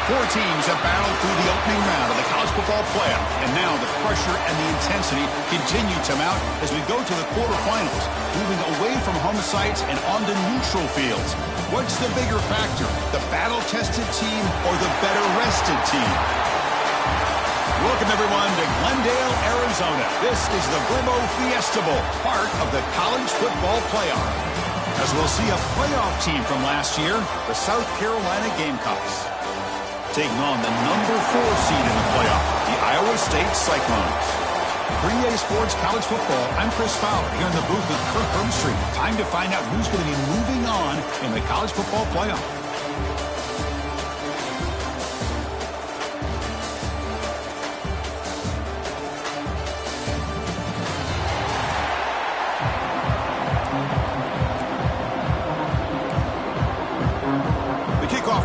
Four teams have battled through the opening round of the college football playoff, and now the pressure and the intensity continue to mount as we go to the quarterfinals, moving away from home sites and onto neutral fields. What's the bigger factor, the battle-tested team or the better-rested team? Welcome, everyone, to Glendale, Arizona. This is the Brimo Fiesta Bowl, part of the college football playoff. As we'll see a playoff team from last year, the South Carolina Gamecocks, taking on the number 4 seed in the playoff, the Iowa State Cyclones. For EA Sports College Football, I'm Chris Fowler here in the booth with Kirk Herbstreit. Time to find out who's going to be moving on in the college football playoff.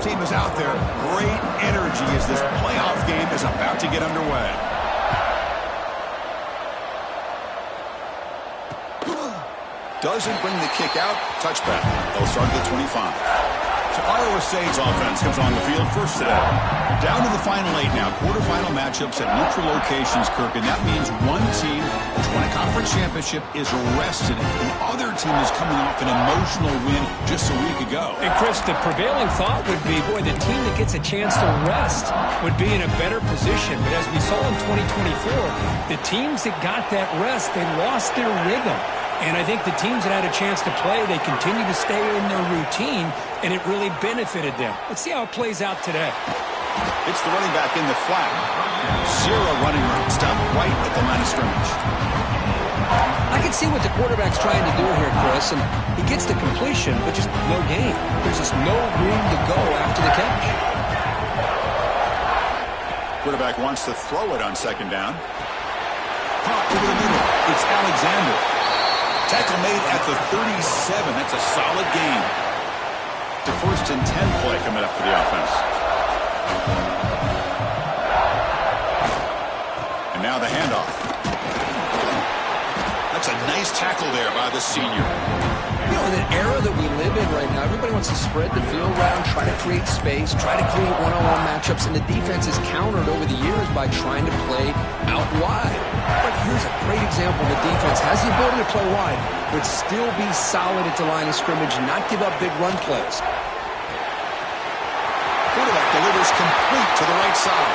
Team is out there. Great energy as this playoff game is about to get underway. Doesn't bring the kick out. Touchback. They'll start at the 25. So Iowa State's offense comes on the field first today. Down to the final 8 now. Quarterfinal matchups at neutral locations, Kirk, and that means one team which won a conference championship is rested. The other team is coming off an emotional win just a week ago. And Chris, the prevailing thought would be, boy, the team that gets a chance to rest would be in a better position. But as we saw in 2024, the teams that got that rest, they lost their rhythm. And I think the teams that had a chance to play, they continue to stay in their routine, and it really benefited them. Let's see how it plays out today. It's the running back in the flat. Zero running room. Stop right at the line of scrimmage. I can see what the quarterback's trying to do here, Chris, and he gets the completion, but just no gain. There's just no room to go after the catch. Quarterback wants to throw it on second down. Caught over the middle. It's Alexander. Tackle made at the 37. That's a solid gain. The 1st and 10 play coming up for the offense. And now the handoff. That's a nice tackle there by the senior. You know, in an era that we live in right now, everybody wants to spread the field around, try to create space, try to create one-on-one matchups, and the defense is countered over the years by trying to play out wide. But here's a great example. The defense has the ability to play wide, but still be solid at the line of scrimmage and not give up big run plays. Quarterback delivers complete to the right side.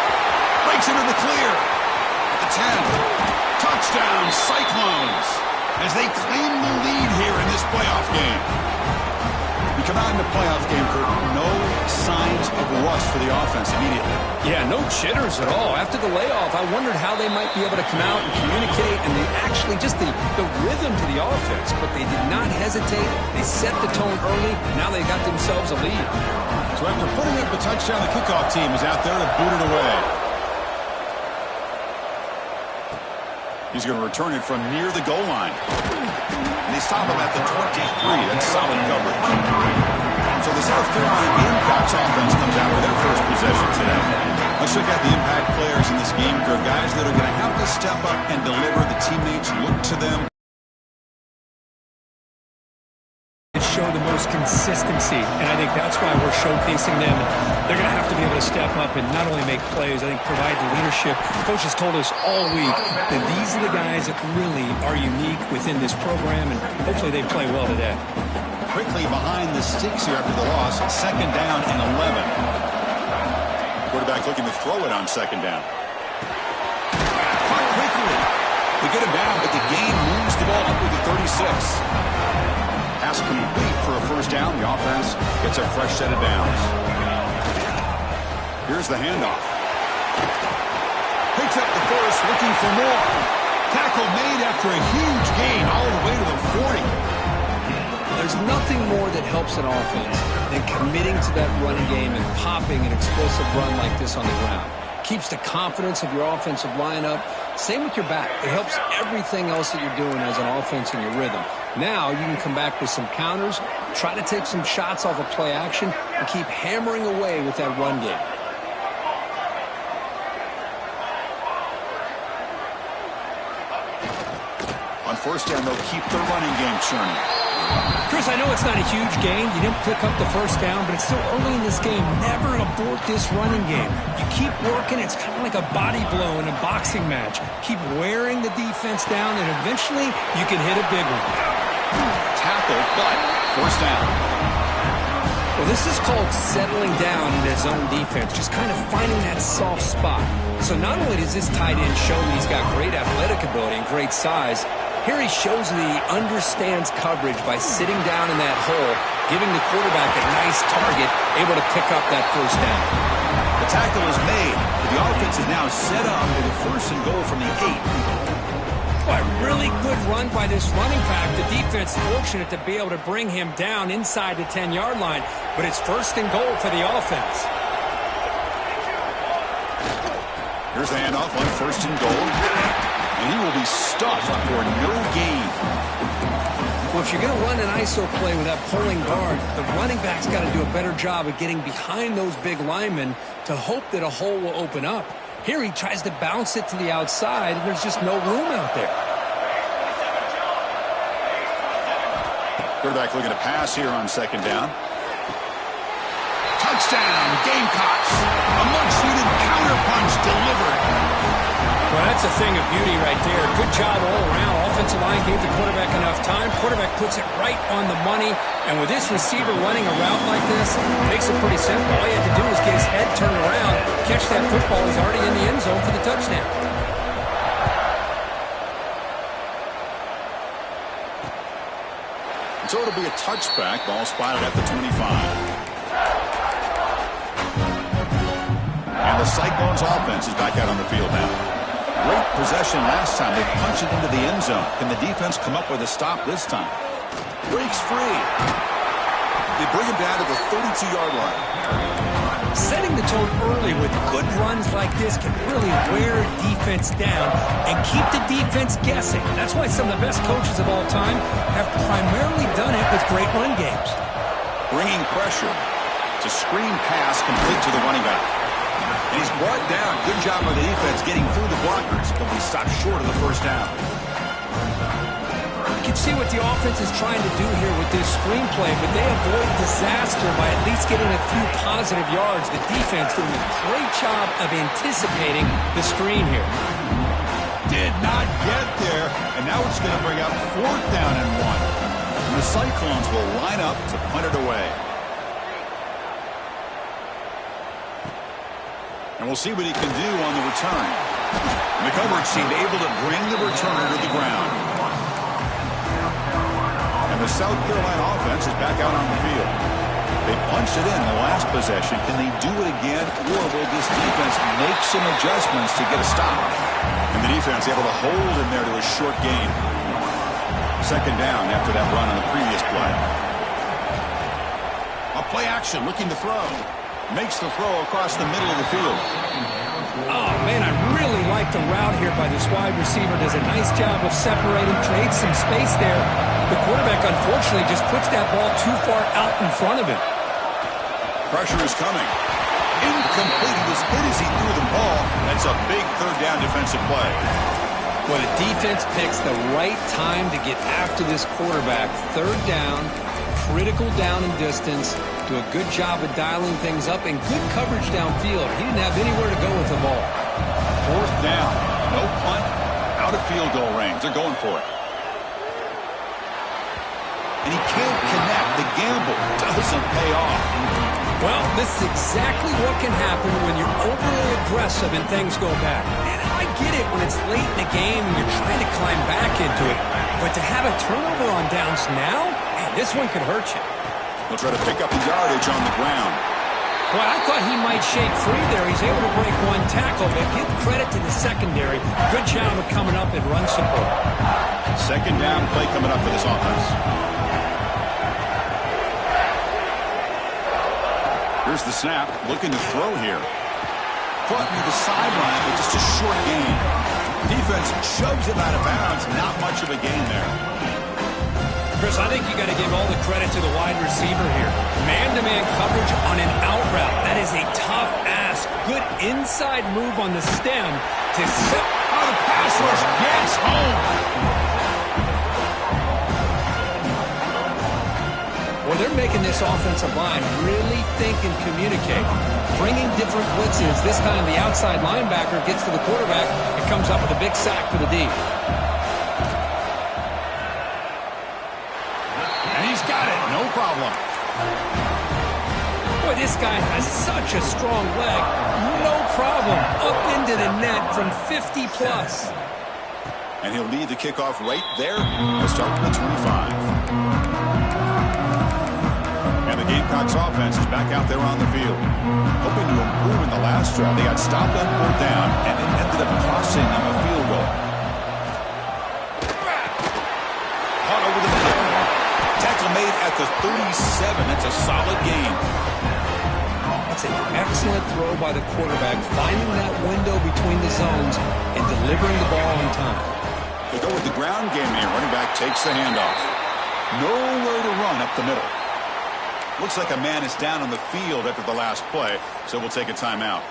Breaks into the clear. At the 10. Touchdown, Cyclones, as they claim the lead here in this playoff game. We come out in the playoff game, Kurt. No signs of rust for the offense immediately. Yeah, no jitters at all. After the layoff, I wondered how they might be able to come out and communicate, and they actually just the rhythm to the offense. But they did not hesitate. They set the tone early. Now they got themselves a lead. So after putting up a touchdown, the kickoff team is out there to boot it away. He's going to return it from near the goal line. And they stop him at the 23. That's solid coverage. So the South Carolina Gamecocks offense comes out for their first possession today. Let's check out the impact players in this game, Kirk. Guys that are going to have to step up and deliver. The teammates look to them. Show the most consistency, and I think that's why we're showcasing them. They're going to have to be able to step up and not only make plays, I think provide the leadership. Coach has told us all week that these are the guys that really are unique within this program, and hopefully they play well today. Quickly behind the sticks here after the loss. 2nd down and 11. Quarterback looking to throw it on 2nd down. Caught quickly. They get him down, but the gain moves the ball up to the 36. Pass complete for a first down. The offense gets a fresh set of downs. Here's the handoff. Picks up the first, looking for more. Tackle made after a huge gain all the way to the 40. There's nothing more that helps an offense than committing to that running game and popping an explosive run like this on the ground. Keeps the confidence of your offensive lineup. Same with your back. It helps everything else that you're doing as an offense in your rhythm. Now you can come back with some counters, try to take some shots off of play action, and keep hammering away with that run game. On first down, they'll keep their running game churning. Chris, I know it's not a huge gain. You didn't pick up the first down, but it's still early in this game. Never abort this running game. You keep working. It's kind of like a body blow in a boxing match. Keep wearing the defense down, and eventually you can hit a big one. Tackle, but first down. Well, this is called settling down in his own defense, just kind of finding that soft spot. So not only does this tight end show that he's got great athletic ability and great size, here he shows that he understands coverage by sitting down in that hole, giving the quarterback a nice target, able to pick up that first down. The tackle is made. The offense is now set up with a first and goal from the 8. Boy, really good run by this running back. The defense fortunate to be able to bring him down inside the 10-yard line, but it's first and goal for the offense. Here's the handoff on first and goal. And he will be stuffed for no gain. Well, if you're going to run an ISO play with that pulling guard, the running back's got to do a better job of getting behind those big linemen to hope that a hole will open up. Here he tries to bounce it to the outside, and there's just no room out there. Quarterback looking to pass here on second down. Touchdown, Gamecocks. A much-needed counterpunch delivered. Well, that's a thing of beauty right there. Good job all around. Offensive line gave the quarterback enough time. Quarterback puts it right on the money. And with this receiver running a route like this, it makes it pretty simple. All he had to do was get his head turned around, catch that football. He's already in the end zone for the touchdown. So it'll be a touchback. Ball spotted at the 25. And the Cyclones offense is back out on the field now. Great possession last time. They punched it into the end zone. Can the defense come up with a stop this time? Breaks free. They bring him down to the 32-yard line. Setting the tone early with good runs like this can really wear defense down and keep the defense guessing. That's why some of the best coaches of all time have primarily done it with great run games. Bringing pressure. It's a screen pass complete to the running back. And he's brought down. Good job by the defense getting through the blockers. But we stopped short of the first down. You can see what the offense is trying to do here with this screenplay, but they avoid disaster by at least getting a few positive yards. The defense doing a great job of anticipating the screen here. Did not get there. And now it's going to bring out fourth down and 1. And the Cyclones will line up to punt it away. And we'll see what he can do on the return. McCovert seemed able to bring the returner to the ground. And the South Carolina offense is back out on the field. They punched it in the last possession. Can they do it again, or will this defense make some adjustments to get a stop? And the defense able to hold him there to a short gain. Second down after that run on the previous play. A play action looking to throw. Makes the throw across the middle of the field. Oh, man, I really like the route here by this wide receiver. Does a nice job of separating, creates some space there. The quarterback, unfortunately, just puts that ball too far out in front of him. Pressure is coming. Incomplete. He was hit as he threw the ball. That's a big third down defensive play. Well, the defense picks the right time to get after this quarterback. Third down, critical down and distance. Do a good job of dialing things up and good coverage downfield. He didn't have anywhere to go with the ball. Fourth down. No punt. Out of field goal range. They're going for it. And he can't connect. The gamble doesn't pay off. Well, this is exactly what can happen when you're overly aggressive and things go bad. And I get it when it's late in the game and you're trying to climb back into it. But to have a turnover on downs now, man, this one could hurt you. They'll try to pick up the yardage on the ground. Well, I thought he might shake free there. He's able to break one tackle, but give credit to the secondary. Good job of coming up and run support. Second down play coming up for this offense. Here's the snap. Looking to throw here. Caught near the sideline, but just a short gain. Defense shoves him out of bounds. Not much of a gain there. Chris, I think you got to give all the credit to the wide receiver here. Man-to-man coverage on an out route. That is a tough ask. Good inside move on the stem to sit. Oh, the pass rush gets home. Well, they're making this offensive line really think and communicate. Bringing different blitzes. This time the outside linebacker gets to the quarterback and comes up with a big sack for the D. And he's got it. No problem. Boy, this guy has such a strong leg. No problem. Up into the net from 50-plus. And he'll lead the kickoff right there. He'll start from the 25. And the Gamecocks offense is back out there on the field. Hoping to improve in the last drive. They got stopped on 4th down, and it ended up costing them a field goal. Caught over the middle. Tackle made at the 37. That's a solid gain. That's an excellent throw by the quarterback, finding that window between the zones and delivering the ball on time. They go with the ground game here. Running back takes the handoff. Nowhere to run up the middle. Looks like a man is down on the field after the last play, so we'll take a timeout.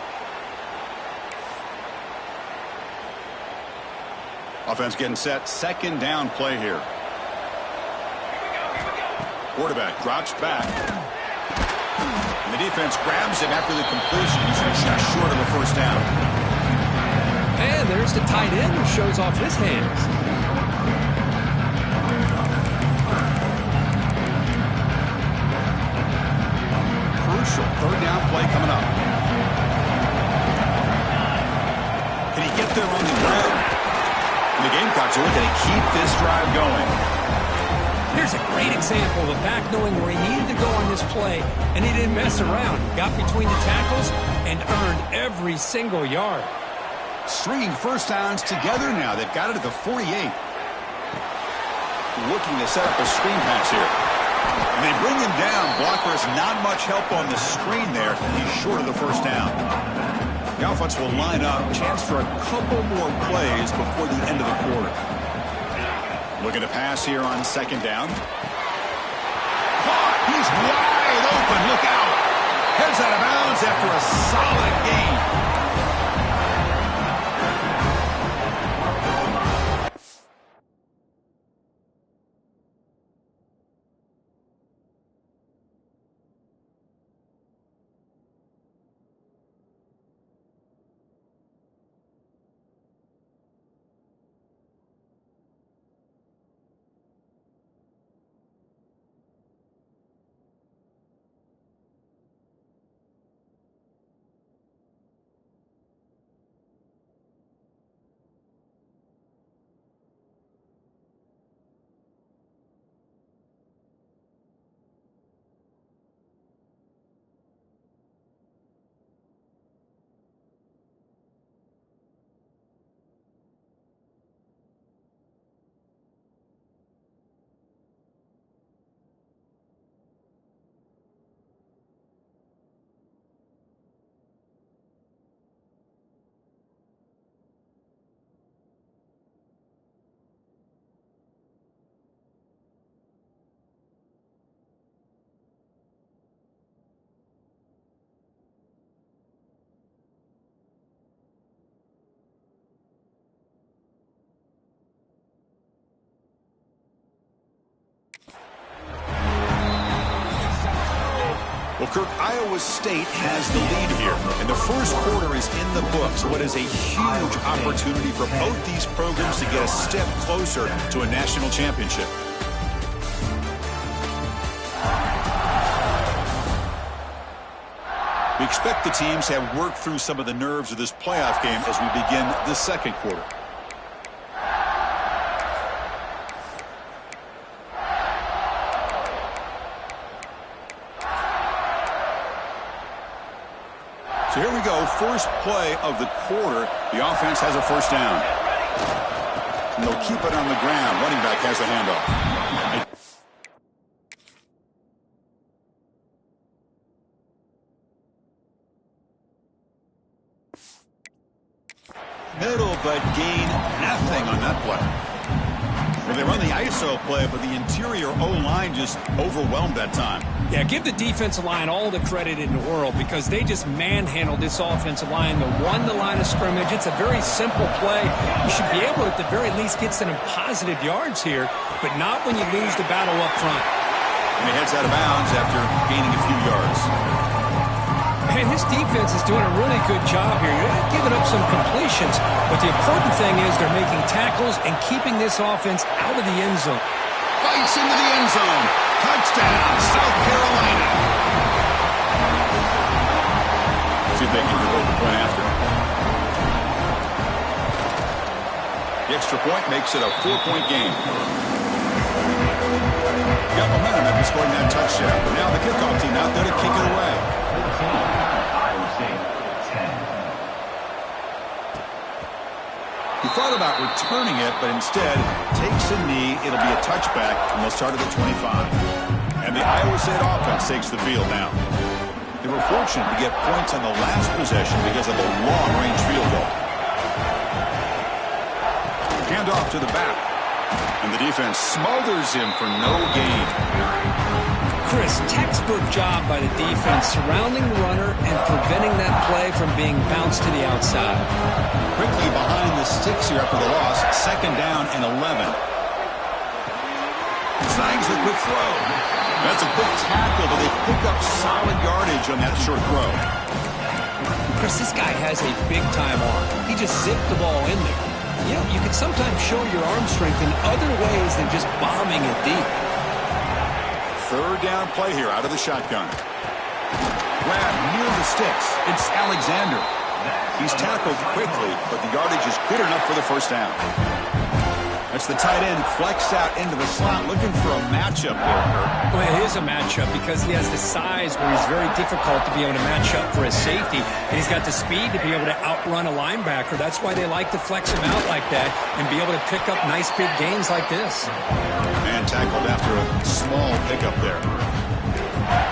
Offense getting set. 2nd down play here. Quarterback drops back. And the defense grabs him after the completion. He's just short of a 1st down. And there's the tight end who shows off his hands. Crucial 3rd down play coming up. Can he get there on the ground? And the Gamecocks are looking to keep this drive going. Here's a great example of a back knowing where he needed to go on this play, and he didn't mess around. Got between the tackles and earned every single yard. Stringing 1st downs together now. They've got it at the 48. Looking to set up a screen pass here. And they bring him down. Blocker has not much help on the screen there. He's short of the 1st down. The offense will line up. Chance for a couple more plays before the end of the quarter. Looking to pass here on 2nd down. Caught. He's wide open. Look out. Heads out of bounds after a solid gain. Well, Kirk, Iowa State has the lead here, and the 1st quarter is in the books. What is a huge opportunity for both these programs to get a step closer to a national championship. We expect the teams have worked through some of the nerves of this playoff game as we begin the 2nd quarter. So here we go, 1st play of the quarter. The offense has a 1st down. And they'll keep it on the ground. Running back has the handoff. Middle, but gain nothing on that play. Well, they run the ISO play, but the interior O-line just overwhelmed that time. Yeah, give the defensive line all the credit in the world because they just manhandled this offensive line. They won the line of scrimmage. It's a very simple play. You should be able to, at the very least, get some positive yards here, but not when you lose the battle up front. And he heads out of bounds after gaining a few yards. And his defense is doing a really good job here. You're not giving up some completions, but the important thing is they're making tackles and keeping this offense out of the end zone. Fights into the end zone. Touchdown, South Carolina. See if they can convert the point after. The extra point makes it a 4-point game. Got momentum after scoring that touchdown. But now the kickoff team out there to kick it away. He thought about returning it, but instead takes a knee. It'll be a touchback, and they'll start at the 25. And the Iowa State offense takes the field now. They were fortunate to get points on the last possession because of a long-range field goal. Hand off to the back. And the defense smothers him for no gain. Chris, textbook job by the defense surrounding the runner and preventing that play from being bounced to the outside. Quickly behind the sticks here after the loss. 2nd down and 11. Snags the quick throw. That's a quick tackle, but they pick up solid yardage on that short throw. Chris, this guy has a big-time arm. He just zipped the ball in there. You know, you can sometimes show your arm strength in other ways than just bombing it deep. 3rd down play here out of the shotgun. Grab near the sticks. It's Alexander. He's tackled quickly, but the yardage is good enough for the 1st down. That's the tight end flexed out into the slot, looking for a matchup there, Kirk. Well, it is a matchup because he has the size where he's very difficult to be able to match up for his safety, and he's got the speed to be able to outrun a linebacker. That's why they like to flex him out like that and be able to pick up nice big gains like this. Man tackled after a small pickup there.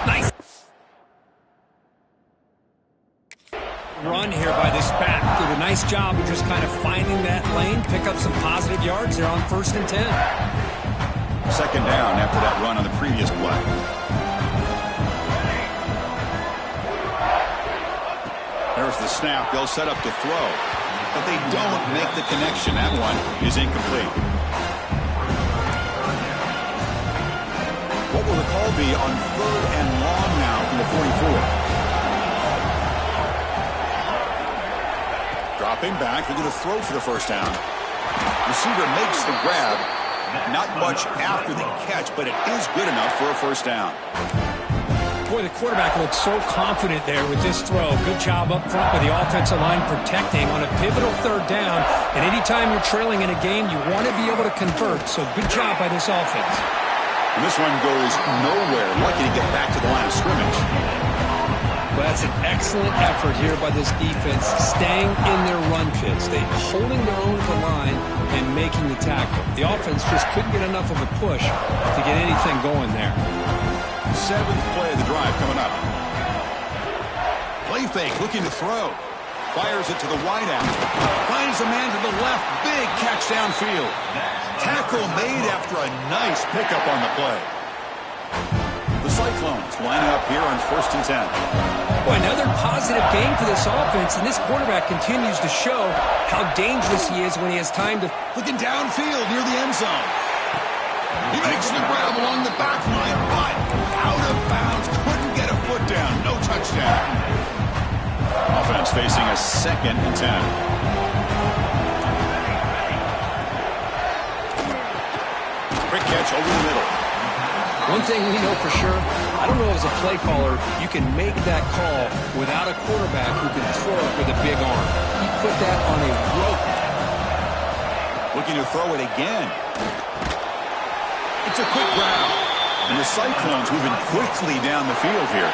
Nice run here by this back. Did a nice job of just kind of finding that lane, pick up some positive yards there on 1st and 10. 2nd down after that run on the previous play. There's the snap. They'll set up to throw, but they don't make the connection. That one is incomplete. What will the call be on 3rd and long now from the 44? Dropping back, they're going to throw for the 1st down. Receiver makes the grab. Not much after the catch, but it is good enough for a 1st down. Boy, the quarterback looks so confident there with this throw. Good job up front with the offensive line protecting on a pivotal 3rd down. And anytime you're trailing in a game, you want to be able to convert. So good job by this offense. And this one goes nowhere. Lucky to get back to the line of scrimmage. Well, that's an excellent effort here by this defense, staying in their run fits. They're holding their own at the line and making the tackle. The offense just couldn't get enough of a push to get anything going there. 7th play of the drive coming up. Play fake, looking to throw. Fires it to the wideout. Finds a man to the left. Big catch downfield. Tackle made after a nice pickup on the play. The Cyclones lining up here on 1st and 10. Boy, another positive game for this offense, and this quarterback continues to show how dangerous he is when he has time to... Looking downfield near the end zone. He makes the grab along the back line, but out of bounds. Couldn't get a foot down. No touchdown. Offense facing a 2nd and 10. Quick catch over the middle. One thing we know for sure, I don't know as a play caller, you can make that call without a quarterback who can throw it with a big arm. He put that on a rope. Looking to throw it again. It's a quick grab. And the Cyclones moving quickly down the field here.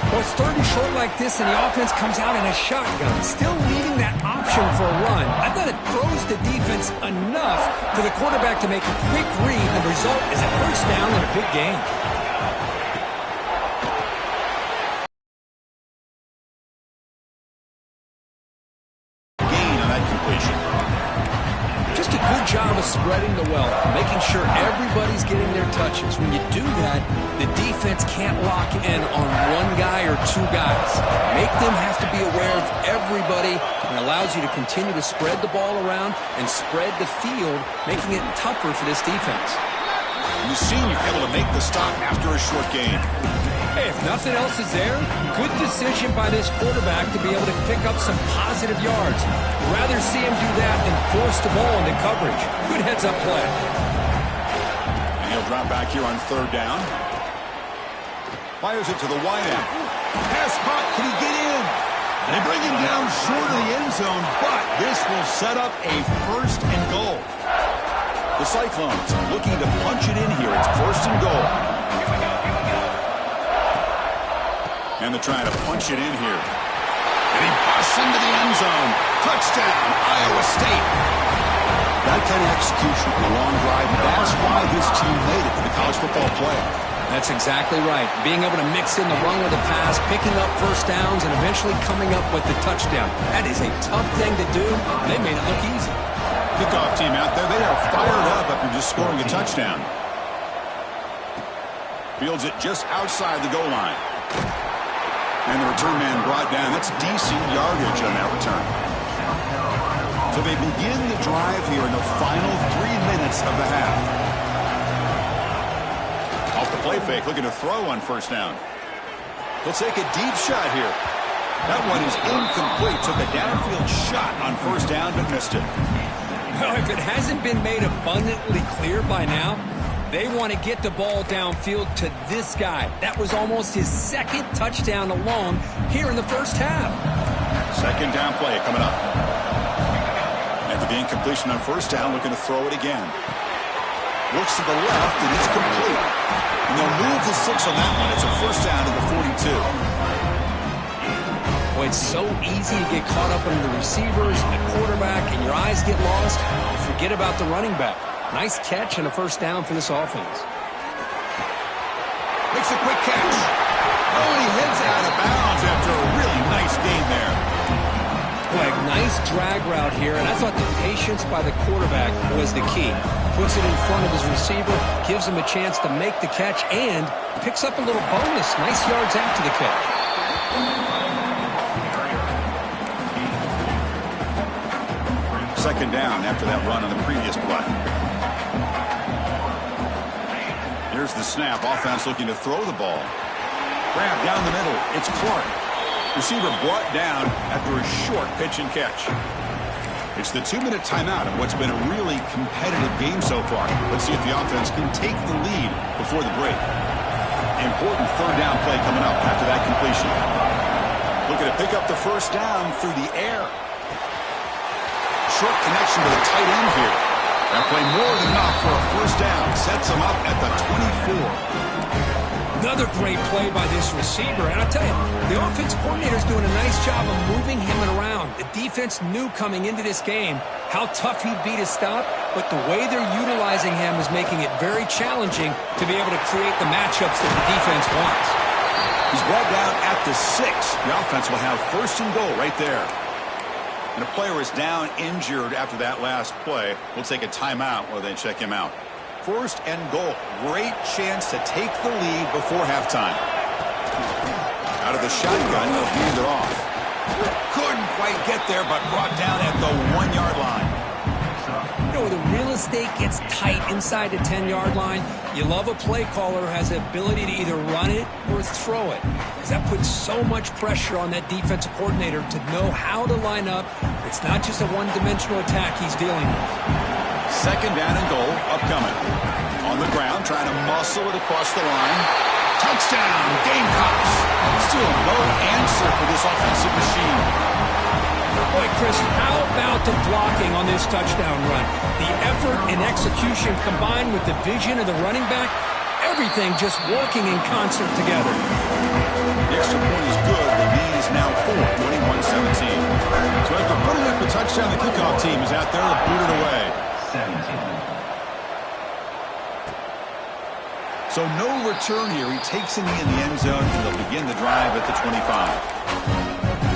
Well, it's 3rd and short like this, and the offense comes out in a shotgun, still leaving that option for a run. I thought it throws the defense enough for the quarterback to make a quick read. The result is a 1st down and a big gain. Gain on that completion. Just a good job of spreading the wealth, making sure everybody's getting their touches. When you do that, the defense can't lock in on one guy or 2 guys. Make them have to be aware of everybody, and allows you to continue to spread the ball around and spread the field, making it tougher for this defense. And the senior able to make the stop after a short gain. Hey, if nothing else is there, good decision by this quarterback to be able to pick up some positive yards. Rather see him do that than force the ball into coverage. Good heads-up play. And he'll drop back here on third down. Fires it to the wide end. Pass caught. Can he get in? They bring him down short of the end zone, but this will set up a first and goal. The Cyclones looking to punch it in here. It's first and goal. And they're trying to punch it in here. And he busts into the end zone. Touchdown, Iowa State. That kind of execution on a long drive, that's why this team made it to the college football playoff. That's exactly right. Being able to mix in the run with the pass, picking up first downs, and eventually coming up with the touchdown. That is a tough thing to do. They made it look easy. Kickoff team out there, they are fired up after just scoring a touchdown. Fields it just outside the goal line. And the return man brought down. That's decent yardage on that return. So they begin the drive here in the final 3 minutes of the half. Off the play fake, looking to throw on first down. He'll take a deep shot here. That one is incomplete. Took a downfield shot on first down, but missed it. Well, if it hasn't been made abundantly clear by now, they want to get the ball downfield to this guy. That was almost his second touchdown alone here in the first half. Second down play coming up. After the incompletion on first down, looking to throw it again. Looks to the left, and it's complete. And they'll move the 6 on that one. It's a first down to the 42. Boy, it's so easy to get caught up under the receivers and the quarterback, and your eyes get lost. You forget about the running back. Nice catch and a first down for this offense. Makes a quick catch. Oh, and he heads out of bounds after a really nice gain there. Boy, nice drag route here, and I thought the patience by the quarterback was the key. Puts it in front of his receiver, gives him a chance to make the catch, and picks up a little bonus. Nice yards after the catch. Second down after that run on the previous play. Here's the snap. Offense looking to throw the ball. Grab down the middle. It's Clark. Receiver brought down after a short pitch and catch. It's the 2-minute timeout of what's been a really competitive game so far. Let's see if the offense can take the lead before the break. Important third down play coming up after that completion. Looking to pick up the first down through the air. Short connection to the tight end here. That play more than enough for a first down. Sets him up at the 24. Another great play by this receiver. And I'll tell you, the offense coordinator is doing a nice job of moving him around. The defense knew coming into this game how tough he'd be to stop, but the way they're utilizing him is making it very challenging to be able to create the matchups that the defense wants. He's brought down at the 6. The offense will have first and goal right there. And a player is down injured after that last play. We'll take a timeout while they check him out. First and goal. Great chance to take the lead before halftime. Out of the shotgun, they'll hand it off. Couldn't quite get there, but brought down at the 1-yard line. You know, the real estate gets tight inside the 10-yard line. You love a play caller who has the ability to either run it or throw it, because that puts so much pressure on that defensive coordinator to know how to line up. It's not just a one-dimensional attack he's dealing with. Second down and goal, upcoming. On the ground, trying to muscle it across the line. Touchdown, Gamecocks. Still no answer for this offensive machine. Boy, Chris, how about the blocking on this touchdown run? The effort and execution combined with the vision of the running back, everything just working in concert together. The extra point is good. The lead is now 4, 21-17. So after putting up the touchdown, the kickoff team is out there to boot it away. So no return here. He takes it in the end zone, and they'll begin the drive at the 25.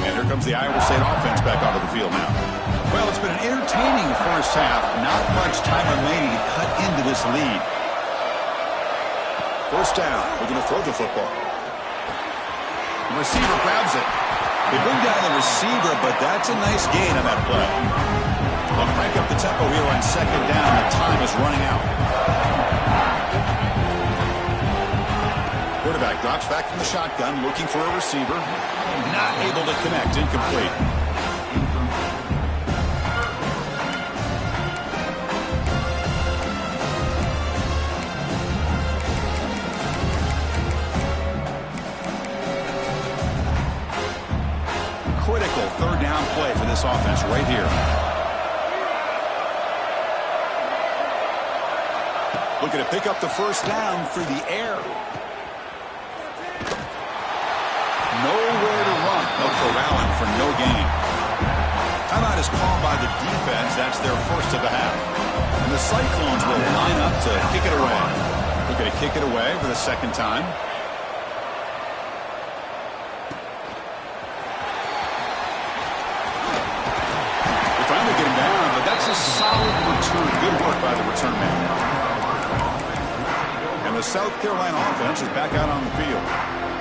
And here comes the Iowa State offense back onto the field now. Well, it's been an entertaining first half. Not much time remaining to cut into this lead. First down. Looking to throw the football. The receiver grabs it. They bring down the receiver, but that's a nice gain on that play. They'll crank up the tempo here on second down. The time is running out. Quarterback drops back from the shotgun, looking for a receiver. Not able to connect, incomplete. Critical third down play for this offense right here. Looking to pick up the first down through the air. Nowhere to run. They'll corral him for no gain. Timeout is called by the defense. That's their first of the half. And the Cyclones will line up to kick it away. Looking to kick it away for the second time. They finally get him down, but that's a solid return. Good work by the return man. And the South Carolina offense is back out on the field.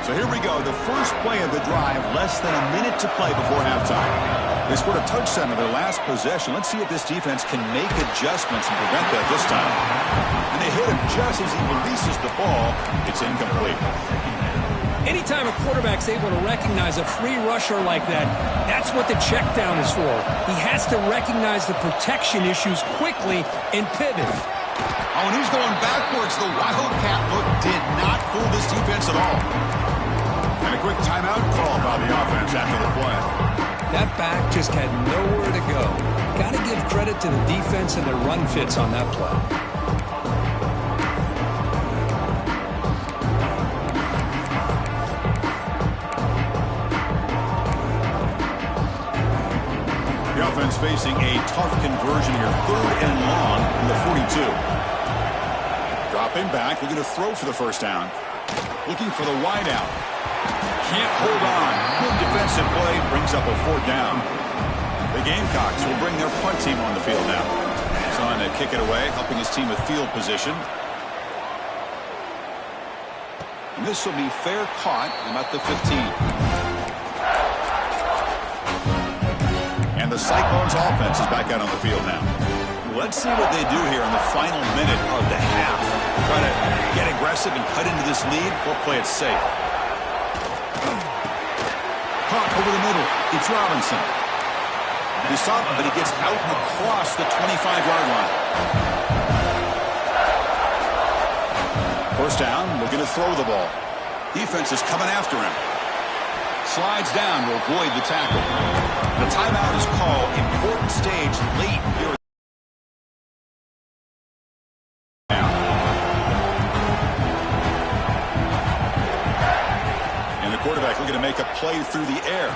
So here we go, the first play of the drive, less than a minute to play before halftime. They scored a touchdown in their last possession. Let's see if this defense can make adjustments and prevent that this time. And they hit him just as he releases the ball. It's incomplete. Anytime a quarterback's able to recognize a free rusher like that, that's what the check down is for. He has to recognize the protection issues quickly and pivot. Oh, and he's going backwards. The Wildcat look did not fool this defense at all. And a quick timeout call by the offense after the play. That back just had nowhere to go. Got to give credit to the defense and their run fits on that play. The offense facing a tough conversion here. 3rd and long from the 42. Dropping back, looking to throw for the first down. Looking for the wide out. Can't hold on. Good defensive play, brings up a 4th down. The Gamecocks will bring their punt team on the field now. He's on to kick it away, helping his team with field position. And this will be fair caught about the 15. And the Cyclones offense is back out on the field now. Let's see what they do here in the final minute of the half. Try to get aggressive and cut into this lead or play it safe. Caught over the middle. It's Robinson. He's stopped, but he gets out and across the 25-yard line. First down, looking to throw the ball. Defense is coming after him. Slides down to avoid the tackle. The timeout is called. Important stage late here. And the quarterback looking to make a play through the air.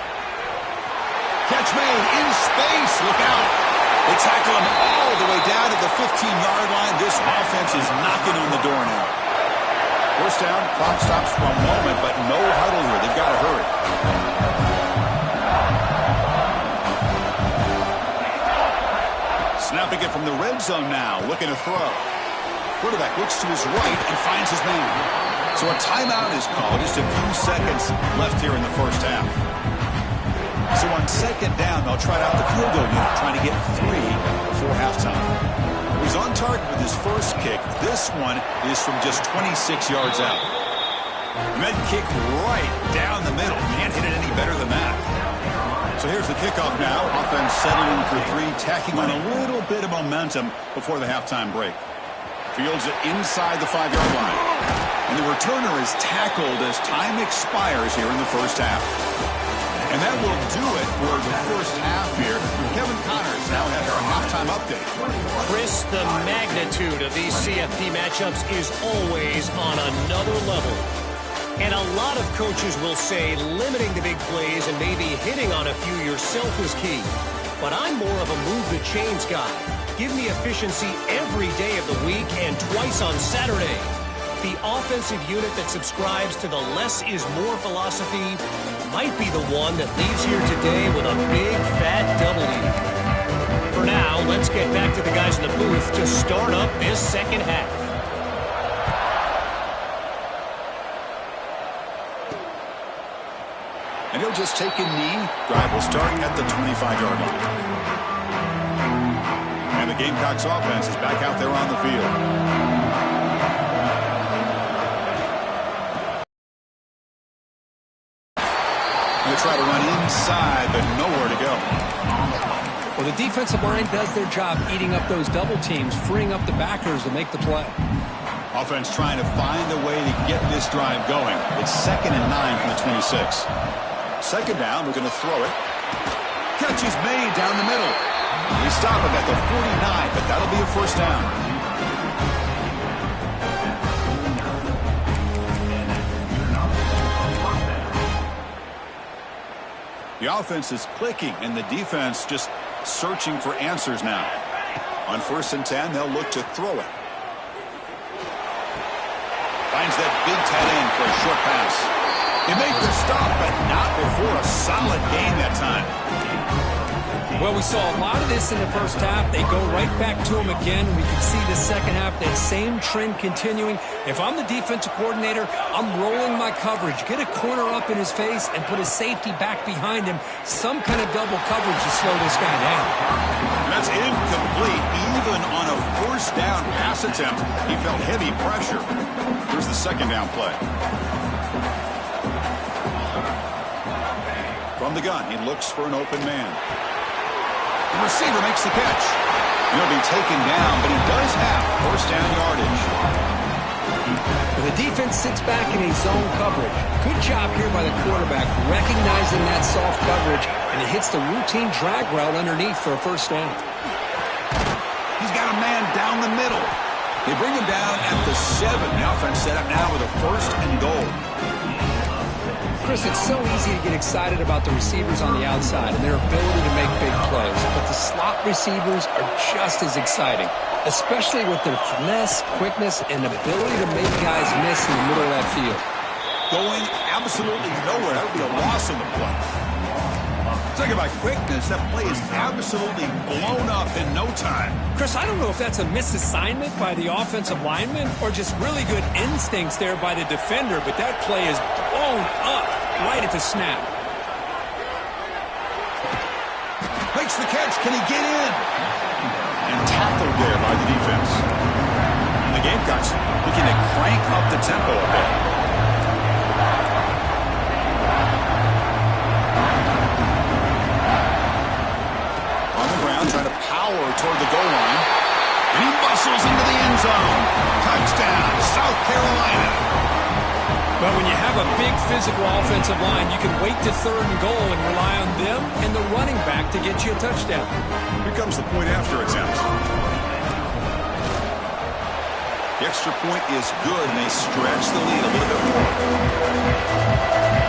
Catch made in space. Look out. They tackle him all the way down to the 15-yard line. This offense is knocking on the door now. First down, clock stops for a moment, but no huddle here. They've got to hurry. Snapping it from the red zone now, looking to throw. Quarterback looks to his right and finds his man. So a timeout is called. Just a few seconds left here in the first half. So on second down, they'll try out the field goal unit, trying to get 3 before halftime. He's on target with his first kick. This one is from just 26 yards out. And then kick right down the middle. Can't hit it any better than that. So here's the kickoff now. Offense settling for 3, tacking on a little bit of momentum before the halftime break. Fields it inside the 5-yard line. And the returner is tackled as time expires here in the first half. And that will do it for the first half here. Kevin Connors now has our halftime update. Chris, the magnitude of these CFP matchups is always on another level. And a lot of coaches will say limiting the big plays and maybe hitting on a few yourself is key. But I'm more of a move the chains guy. Give me efficiency every day of the week and twice on Saturday. The offensive unit that subscribes to the less is more philosophy might be the one that leaves here today with a big fat W. For now, let's get back to the guys in the booth to start up this second half. And he'll just take a knee. Drive will start at the 25-yard line. And the Gamecocks offense is back out there on the field. try to run inside, but nowhere to go. Well, the defensive line does their job eating up those double teams, freeing up the backers to make the play. Offense trying to find a way to get this drive going. It's 2nd and 9 from the 26. Second down, we're going to throw it. Catch is made down the middle. We stop him at the 49, but that'll be a first down. The offense is clicking, and the defense just searching for answers now. On 1st and 10, they'll look to throw it. Finds that big tight end for a short pass. He made the stop, but not before a solid gain that time. Well, we saw a lot of this in the first half. They go right back to him again. We can see the second half, that same trend continuing. If I'm the defensive coordinator, I'm rolling my coverage. Get a corner up in his face and put a safety back behind him. Some kind of double coverage to slow this guy down. That's incomplete. Even on a first down pass attempt, he felt heavy pressure. Here's the second down play. From the gun, he looks for an open man. The receiver makes the catch. He'll be taken down, but he does have first down yardage. The defense sits back in a zone coverage. Good job here by the quarterback, recognizing that soft coverage, and he hits the routine drag route underneath for a first down. He's got a man down the middle. They bring him down at the 7. The offense set up now with a 1st and goal. Chris, it's so easy to get excited about the receivers on the outside and their ability to make big plays, but the slot receivers are just as exciting, especially with their finesse, quickness, and ability to make guys miss in the middle of that field. Going absolutely nowhere. That would be a loss in the play. Talking about quickness, that play is absolutely blown up in no time. Chris, I don't know if that's a misassignment by the offensive lineman or just really good instincts there by the defender, but that play is blown up right at the snap. Makes the catch. Can he get in? And tackled there by the defense. And the Gamecocks looking to crank up the tempo a bit. Trying to power toward the goal line. And he bustles into the end zone. Touchdown, South Carolina. Well, when you have a big physical offensive line, you can wait to 3rd and goal and rely on them and the running back to get you a touchdown. Here comes the point after attempt. The extra point is good, and they stretch the lead a little bit more.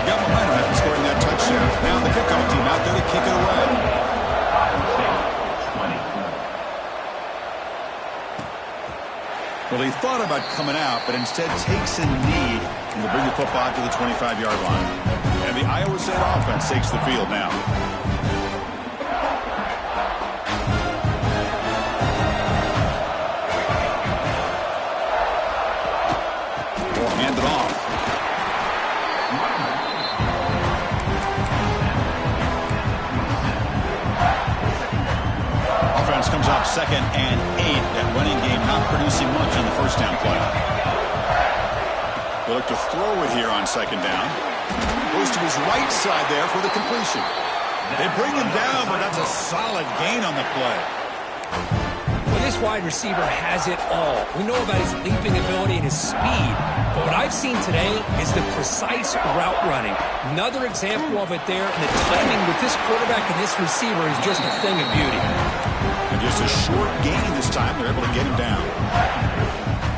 Got momentum after scoring that touchdown. Now the kickoff team out there to kick it away. Well, he thought about coming out, but instead takes a knee and will bring the football to the 25-yard line. And the Iowa State offense takes the field now. Will hand it off. Offense comes up 2nd and 8. That running game not producing much on the first down play. They look to throw it here on 2nd down. Goes to his right side there for the completion. They bring him down, but that's a solid gain on the play. Well, this wide receiver has it all. We know about his leaping ability and his speed, but what I've seen today is the precise route running. Another example of it there, and the timing with this quarterback and this receiver is just a thing of beauty. And just a short gain this time, they're able to get him down.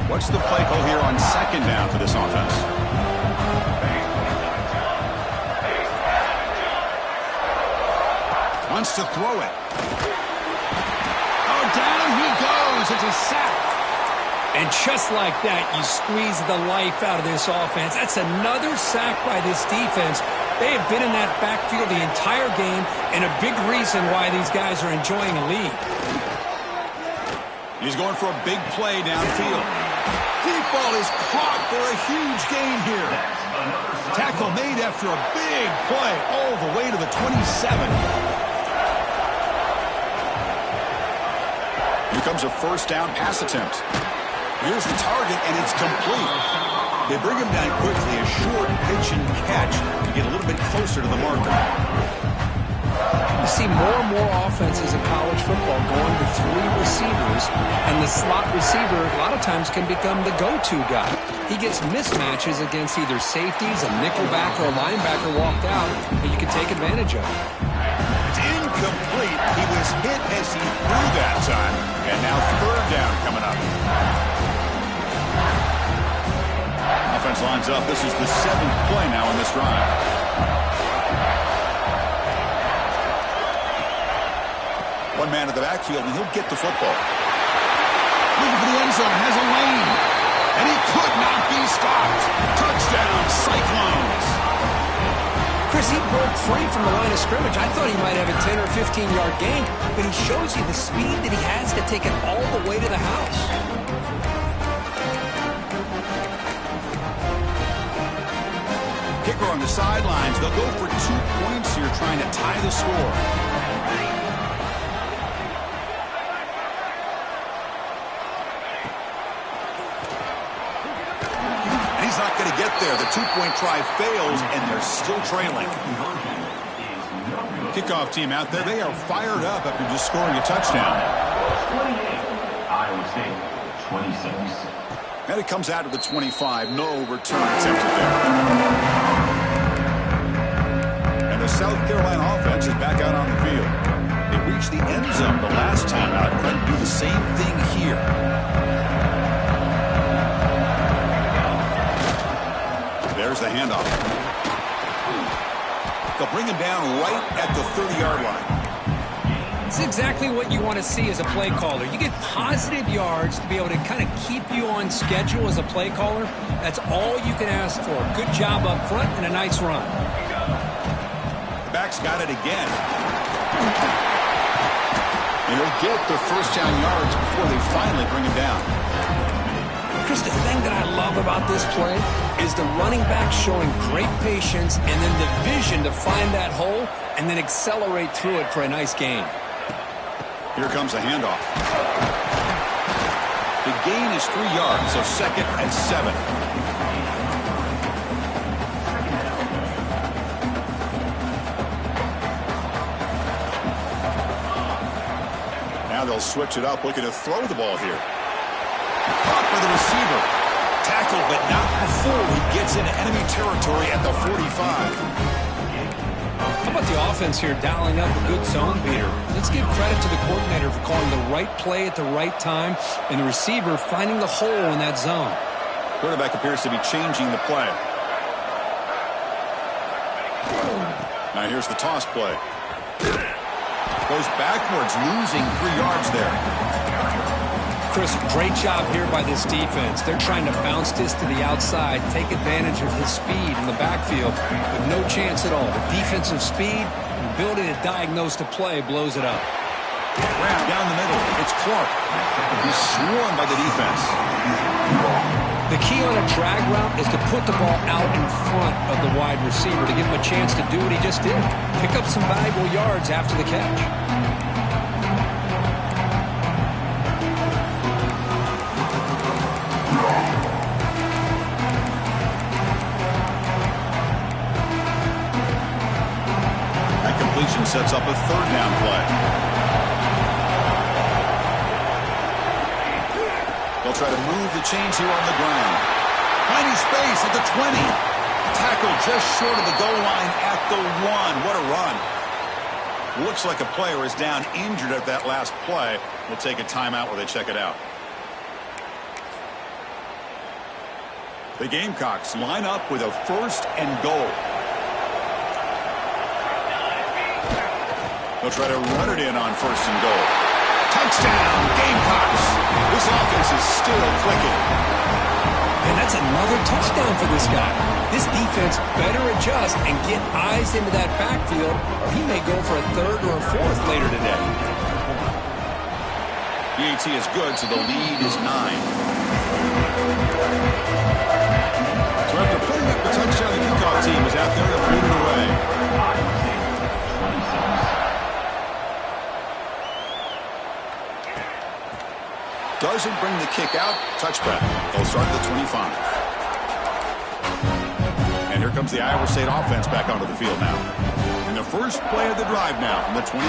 What's the play call here on 2nd down for this offense? Wants to throw it. Oh, down he goes. It's a sack. And just like that, you squeeze the life out of this offense. That's another sack by this defense. They have been in that backfield the entire game, and a big reason why these guys are enjoying a lead. He's going for a big play downfield. Deep ball is caught for a huge gain here. Tackle made after a big play all the way to the 27. Here comes a first down pass attempt. Here's the target, and it's complete. They bring him down quickly, a short pitch and catch to get a little bit closer to the marker. You see more and more offenses in college football going to 3 receivers, and the slot receiver a lot of times can become the go-to guy. He gets mismatches against either safeties, a nickelback, or a linebacker walked out that you can take advantage of. It's incomplete. He was hit as he threw that time, and now third down coming up. Offense lines up. This is the 7th play now in this drive. One man in the backfield, and he'll get the football. Looking for the end zone, has a lane. And he could not be stopped. Touchdown, Cyclones. Chris, he broke free from the line of scrimmage. I thought he might have a 10 or 15-yard gain, but he shows you the speed that he has to take it all the way to the house. Kicker on the sidelines. They'll go for 2 points here, trying to tie the score. Not going to get there. The 2-point try fails, and they're still trailing. Kickoff team out there. They are fired up after just scoring a touchdown. 28, Iowa State, 26. And it comes out to the 25. No return attempted there. And the South Carolina offense is back out on the field. They reached the end zone the last time out. Trying to do the same thing here. There's the handoff. They'll bring him down right at the 30-yard line. It's exactly what you want to see as a play caller. You get positive yards to be able to kind of keep you on schedule as a play caller. That's all you can ask for. Good job up front and a nice run. The back's got it again. And he'll get the first down yards before they finally bring him down. Chris, the thing that I love about this play is the running back showing great patience and then the vision to find that hole and then accelerate through it for a nice gain. Here comes a handoff. The gain is 3 yards, so 2nd and 7. Now they'll switch it up, looking to throw the ball here. Caught by the receiver. Tackled, but not before he gets into enemy territory at the 45. How about the offense here dialing up a good zone beater? Let's give credit to the coordinator for calling the right play at the right time and the receiver finding the hole in that zone. Quarterback appears to be changing the play. Now here's the toss play. Goes backwards, losing 3 yards there. Chris, great job here by this defense. They're trying to bounce this to the outside, take advantage of his speed in the backfield, but no chance at all. The defensive speed, ability to diagnose the play, blows it up. Grab down the middle. It's Clark. He's swarmed by the defense. The key on a drag route is to put the ball out in front of the wide receiver to give him a chance to do what he just did. Pick up some valuable yards after the catch. Sets up a 3rd down play. They'll try to move the chains here on the ground. Finding space at the 20. Tackle just short of the goal line at the 1. What a run. Looks like a player is down injured at that last play. We'll take a timeout while they check it out. The Gamecocks line up with a 1st and goal. They'll try to run it in on 1st and goal. Touchdown, Gamecocks. This offense is still clicking. And that's another touchdown for this guy. This defense better adjust and get eyes into that backfield, or he may go for a 3rd or a 4th later today. The AT is good, so the lead is 9. So after putting up the touchdown, the kickoff team is out there to put it away. Doesn't bring the kick out. Touchback. They'll start at the 25. here comes the Iowa State offense back onto the field now. And the first play of the drive now from the 25.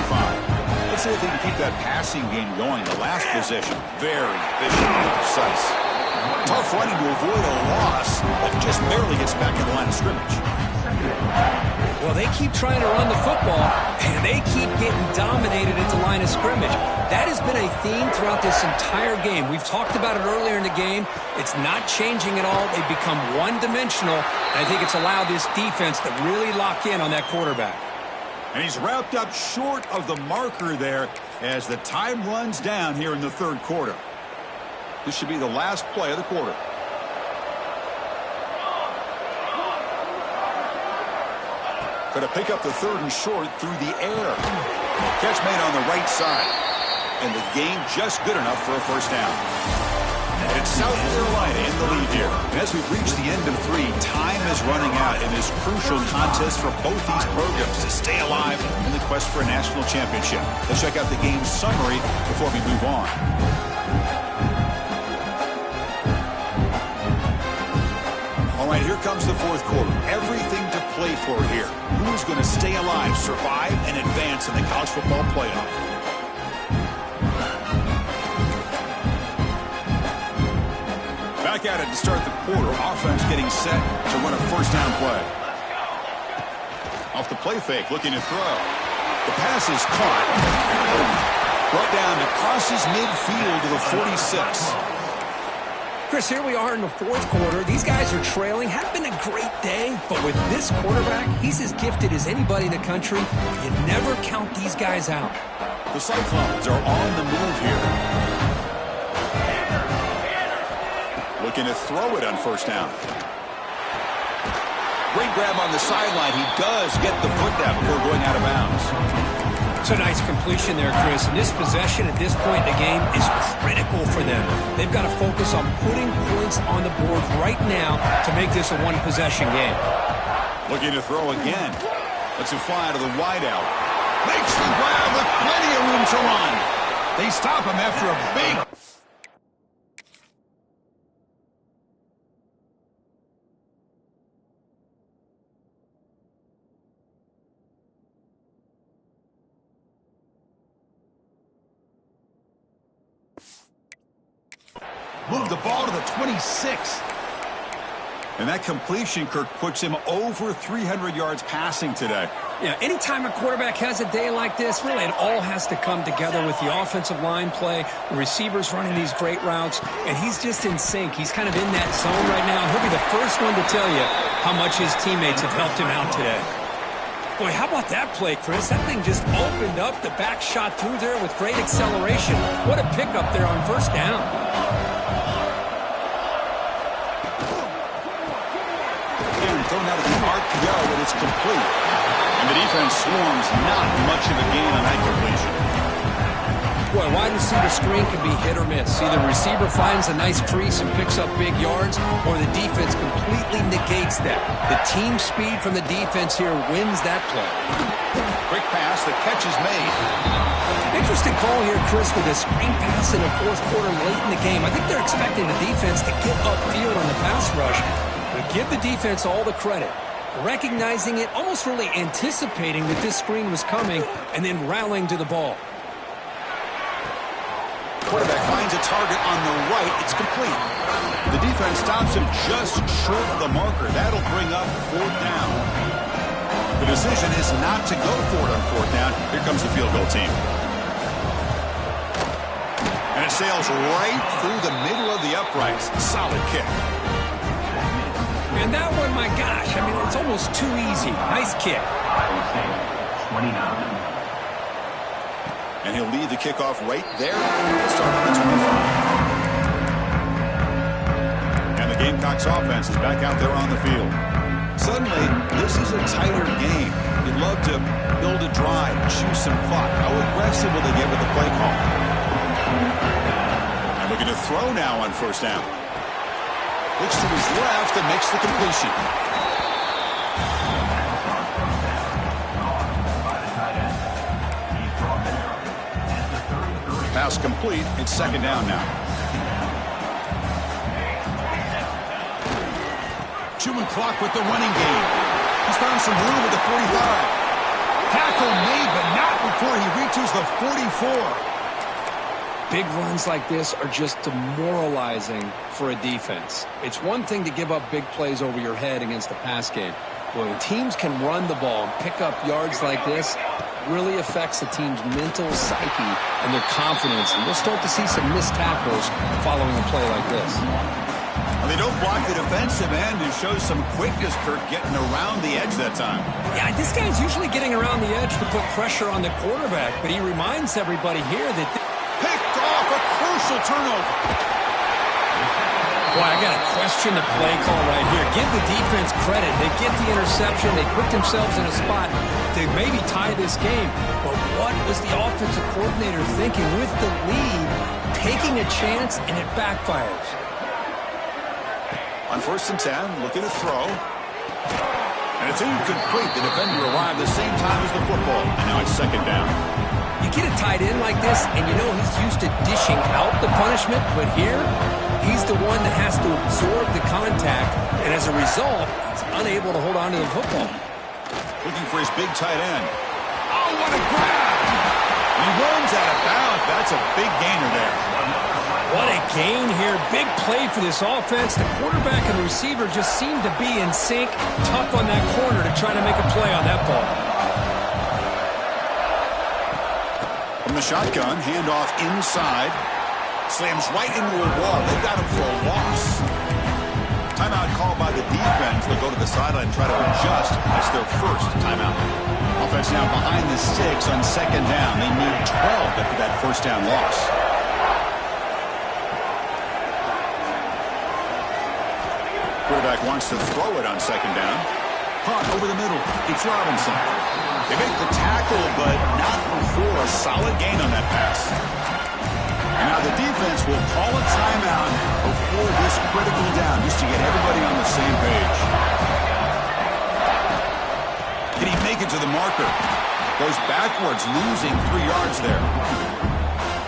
Let's see if they can keep that passing game going. The last possession, very efficient and precise. Tough running to avoid a loss, but just barely gets back in the line of scrimmage. Well, they keep trying to run the football, and they keep getting dominated at the line of scrimmage. That has been a theme throughout this entire game. We've talked about it earlier in the game. It's not changing at all. They've become one-dimensional, and I think it's allowed this defense to really lock in on that quarterback. And he's wrapped up short of the marker there as the time runs down here in the third quarter. This should be the last play of the quarter. Going to pick up the third and short through the air. Catch made on the right side. And the gain just good enough for a first down. And it's South Carolina in the lead here. And as we've reached the end of 3, time is running out in this crucial contest for both these programs to stay alive in the quest for a national championship. Let's check out the game summary before we move on. All right, here comes the fourth quarter. Everything to play for here. Who's going to stay alive, survive, and advance in the college football playoff? Back at it to start the quarter. Offense getting set to run a first down play. Off the play fake, looking to throw. The pass is caught. Brought down to crosses midfield to the 46. Chris, here we are in the fourth quarter. These guys are trailing. Had been a great day, but with this quarterback, he's as gifted as anybody in the country. You never count these guys out. The Cyclones are on the move here. Looking to throw it on first down. Great grab on the sideline. He does get the foot down before going out of bounds. It's a nice completion there, Chris. And this possession at this point in the game is critical for them. They've got to focus on putting points on the board right now to make this a one-possession game. Looking to throw again. Lets it fly to the wideout. Makes the grab with plenty of room to run. They stop him after a big... Move the ball to the 26. And that completion, Kirk, puts him over 300 yards passing today. Yeah, anytime a quarterback has a day like this, really it all has to come together with the offensive line play, the receivers running these great routes, and he's just in sync. He's kind of in that zone right now, and he'll be the first one to tell you how much his teammates have helped him out today. Boy, how about that play, Chris? That thing just opened up, the back shot through there with great acceleration. What a pickup there on first down. Thrown out of the RPO, and it's complete. And the defense swarms not much of a gain on that completion. Boy, wide receiver screen can be hit or miss. Either the receiver finds a nice crease and picks up big yards, or the defense completely negates that. The team speed from the defense here wins that play. Quick pass, the catch is made. Interesting call here, Chris, with a screen pass in the fourth quarter late in the game. I think they're expecting the defense to get upfield on the pass rush. But give the defense all the credit. Recognizing it, almost really anticipating that this screen was coming, and then rallying to the ball. Quarterback finds a target on the right. It's complete. The defense stops him just short of the marker. That'll bring up fourth down. The decision is not to go for it on fourth down. Here comes the field goal team. And it sails right through the middle of the uprights. Solid kick. And that one, my gosh, I mean, it's almost too easy. Nice kick. Iowa State, 29. And he'll lead the kickoff right there. Start at the 25. And the Gamecocks offense is back out there on the field. Suddenly, this is a tighter game. You'd love to build a drive, choose some clock. How aggressive will they get with the play call? And looking to throw now on first down. Looks to his left and makes the completion. Pass complete. It's second down now. Chewing clock with the running game. He's found some room at the 45. Tackle made, but not before he reaches the 44. Big runs like this are just demoralizing for a defense. It's one thing to give up big plays over your head against the pass game. But when teams can run the ball and pick up yards like this, it really affects the team's mental psyche and their confidence. And we'll start to see some missed tackles following a play like this. Well, they don't block the defensive end and shows some quickness, Kirk, getting around the edge that time. Yeah, this guy's usually getting around the edge to put pressure on the quarterback, but he reminds everybody here that... Picked off a crucial turnover. Boy, I got to question the play call right here. Give the defense credit. They get the interception. They put themselves in a spot to maybe tie this game. But what was the offensive coordinator thinking with the lead, taking a chance, and it backfires? On 1st and 10, looking to throw. And it's incomplete. The defender arrived the same time as the football. And now it's 2nd down. You get a tight end like this, and you know he's used to dishing out the punishment, but here, he's the one that has to absorb the contact, and as a result, he's unable to hold on to the football. Looking for his big tight end. Oh, what a grab! He runs out of bounds. That's a big gainer there. What a gain here. Big play for this offense. The quarterback and the receiver just seem to be in sync, tough on that corner to try to make a play on that ball. From the shotgun, handoff inside. Slams right into a wall. They've got him for a loss. Timeout called by the defense. They'll go to the sideline and try to adjust. That's their first timeout. Offense now behind the 6 on 2nd down. They need 12 after that 1st down loss. Quarterback wants to throw it on 2nd down. Caught over the middle. It's Robinson. They make the tackle, but not before a solid gain on that pass. And now the defense will call a timeout before this critical down, just to get everybody on the same page. Did he make it to the marker? Goes backwards, losing 3 yards there.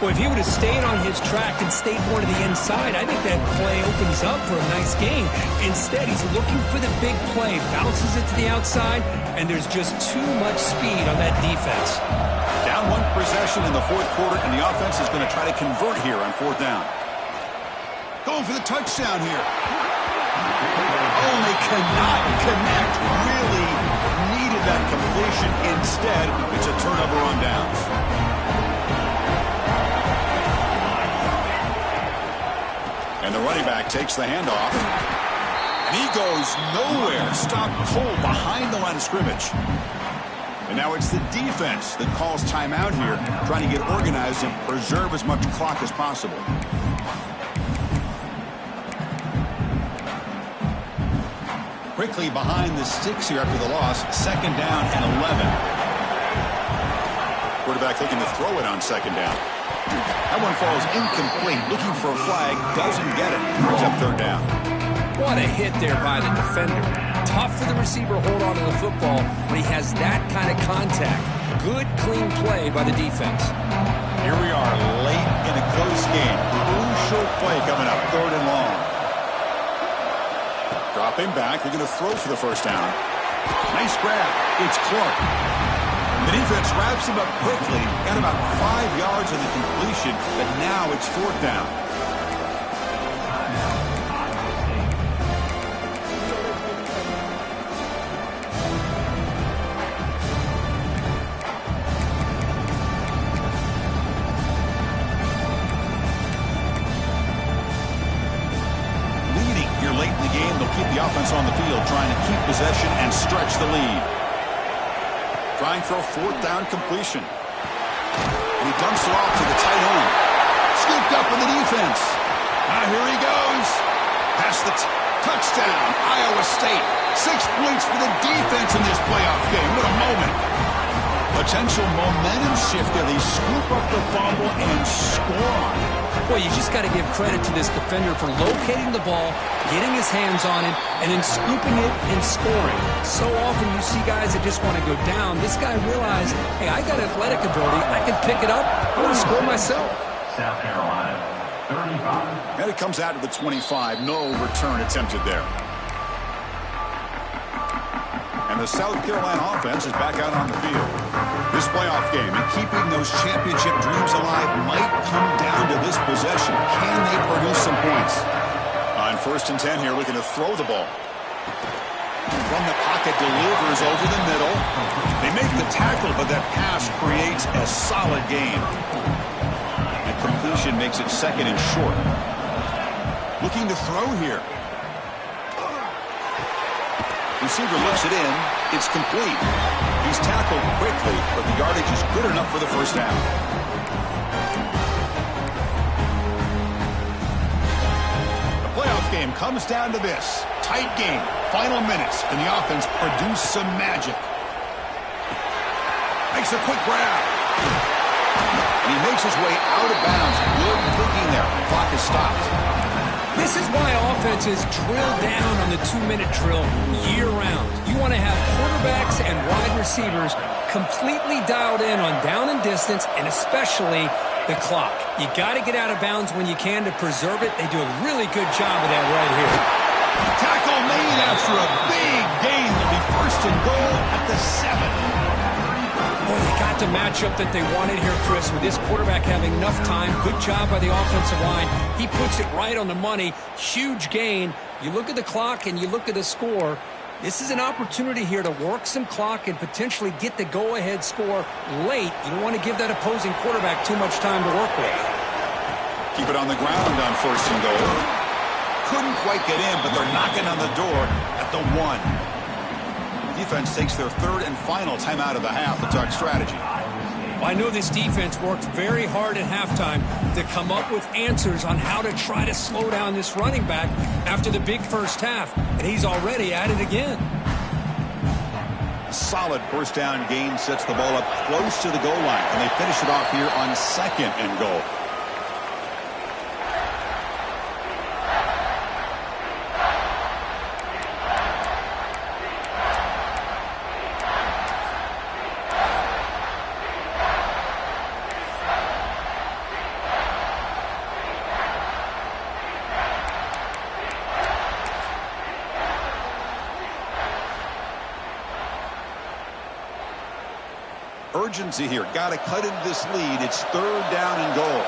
Well, if he would have stayed on his track and stayed more to the inside, I think that play opens up for a nice gain. Instead, he's looking for the big play, bounces it to the outside, and there's just too much speed on that defense. Down 1 possession in the 4th quarter, and the offense is going to try to convert here on 4th down. Going for the touchdown here. Oh, they cannot connect. Really needed that completion. Instead, it's a turnover on downs. And the running back takes the handoff. And he goes nowhere. Stopped cold behind the line of scrimmage. And now it's the defense that calls timeout here, trying to get organized and preserve as much clock as possible. Quickly behind the 6 here after the loss. 2nd down and 11. Quarterback looking to throw it on 2nd down. That one falls incomplete. Looking for a flag. Doesn't get it. Brings up 3rd down. What a hit there by the defender. Tough for the receiver to hold on to the football when he has that kind of contact. Good, clean play by the defense. Here we are late in a close game. Crucial play coming up. 3rd and long. Dropping back. They're going to throw for the 1st down. Nice grab. It's Clark. The defense wraps him up quickly. Got about 5 yards on the completion, but now it's 4th down. Leading here late in the game, they'll keep the offense on the field, trying to keep possession and stretch the lead. Trying for a 4th down completion. And he dumps it off to the tight end. Scooped up with the defense. Now here he goes. Past the touchdown, Iowa State. 6 points for the defense in this playoff game. What a moment. Potential momentum shift there. They scoop up the fumble and score on it. Well, you just got to give credit to this defender for locating the ball, getting his hands on it, and then scooping it and scoring. So often you see guys that just want to go down. This guy realized, hey, I got athletic ability. I can pick it up. I want to score myself. South Carolina, 35. And it comes out to the 25. No return attempted there. And the South Carolina offense is back out on the field. This playoff game and keeping those championship dreams alive might come down to this possession. Can they produce some points? On 1st and 10 here, looking to throw the ball. From the pocket, delivers over the middle. They make the tackle, but that pass creates a solid gain. And completion makes it 2nd and short. Looking to throw here. Receiver looks it in. It's complete. He's tackled quickly, but the yardage is good enough for the first down. The playoff game comes down to this. Tight game. Final minutes. Can the offense produce some magic? Makes a quick grab. And he makes his way out of bounds. Good thinking there. The clock is stopped. This is why offenses drill down on the 2-minute drill year-round. You want to have quarterbacks and wide receivers completely dialed in on down and distance, and especially the clock. You got to get out of bounds when you can to preserve it. They do a really good job of that right here. Tackle made after a big gain. Will be 1st and goal at the 7. Boy, they got the matchup that they wanted here, Chris, with this quarterback having enough time. Good job by the offensive line. He puts it right on the money. Huge gain. You look at the clock and you look at the score. This is an opportunity here to work some clock and potentially get the go-ahead score late. You don't want to give that opposing quarterback too much time to work with. Keep it on the ground on 1st and goal. Couldn't quite get in, but they're knocking on the door at the 1. Defense takes their 3rd and final timeout of the half to talk strategy. Well, I know this defense worked very hard at halftime to come up with answers on how to try to slow down this running back after the big first half, and he's already at it again. Solid 1st down gain sets the ball up close to the goal line, and they finish it off here on 2nd and goal. Urgency here. Got to cut into this lead. It's 3rd down and goal.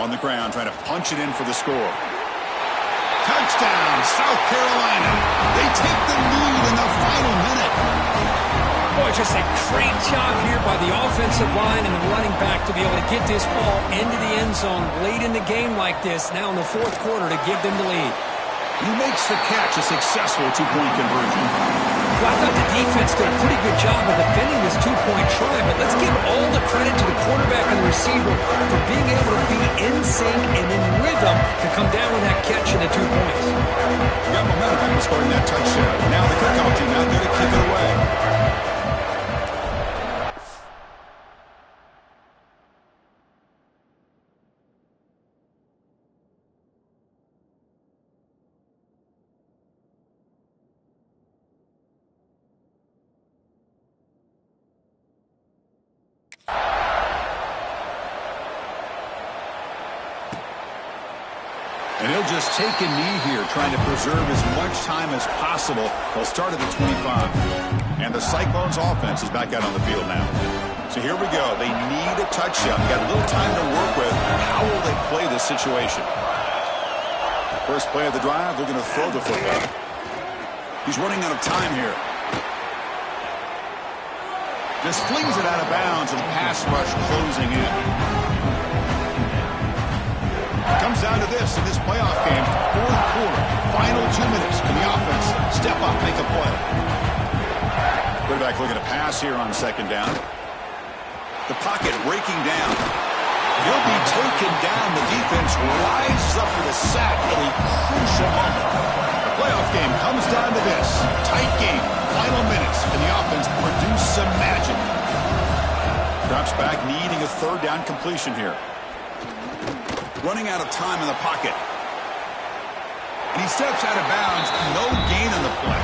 On the ground, trying to punch it in for the score. Touchdown, South Carolina. They take the lead in the final minute. Boy, just a great job here by the offensive line and the running back to be able to get this ball into the end zone late in the game like this, now in the 4th quarter, to give them the lead. He makes the catch, a successful 2-point conversion. Well, I thought the defense did a pretty good job of defending this 2-point try, but let's give all the credit to the quarterback and the receiver for being able to be in sync and in rhythm to come down with that catch and the 2 points. Got momentum after scoring that touchdown. Now the kickoff team out there to kick it away. And he'll just take a knee here, trying to preserve as much time as possible. They'll start at the 25. And the Cyclones offense is back out on the field now. So here we go. They need a touchdown. Got a little time to work with. How will they play this situation? First play of the drive, they're going to throw the football. He's running out of time here. Just flings it out of bounds, and pass rush closing in. Comes down to this in this playoff game. 4th quarter, final 2 minutes. Can the offense step up, make a play? Quarterback looking to pass here on 2nd down. The pocket breaking down. He'll be taken down. The defense rises up for the sack at a crucial moment. The playoff game comes down to this. Tight game, final minutes. Can the offense produce some magic? Drops back, needing a 3rd down completion here. Running out of time in the pocket. And he steps out of bounds. No gain on the play.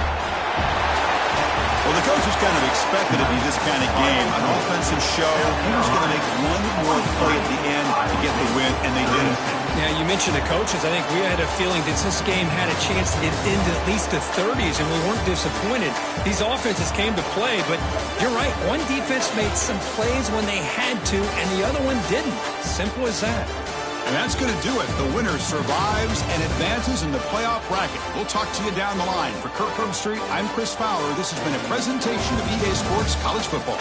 Well, the coach is kind of expected it to be this kind of game. An offensive show. He was going to make one more play at the end to get the win, and they did it. Yeah, you mentioned the coaches. I think we had a feeling that this game had a chance to get into at least the 30s, and we weren't disappointed. These offenses came to play, but you're right. One defense made some plays when they had to, and the other one didn't. Simple as that. And that's going to do it. The winner survives and advances in the playoff bracket. We'll talk to you down the line. For Kirk Herbstreit, I'm Chris Fowler. This has been a presentation of EA Sports College Football.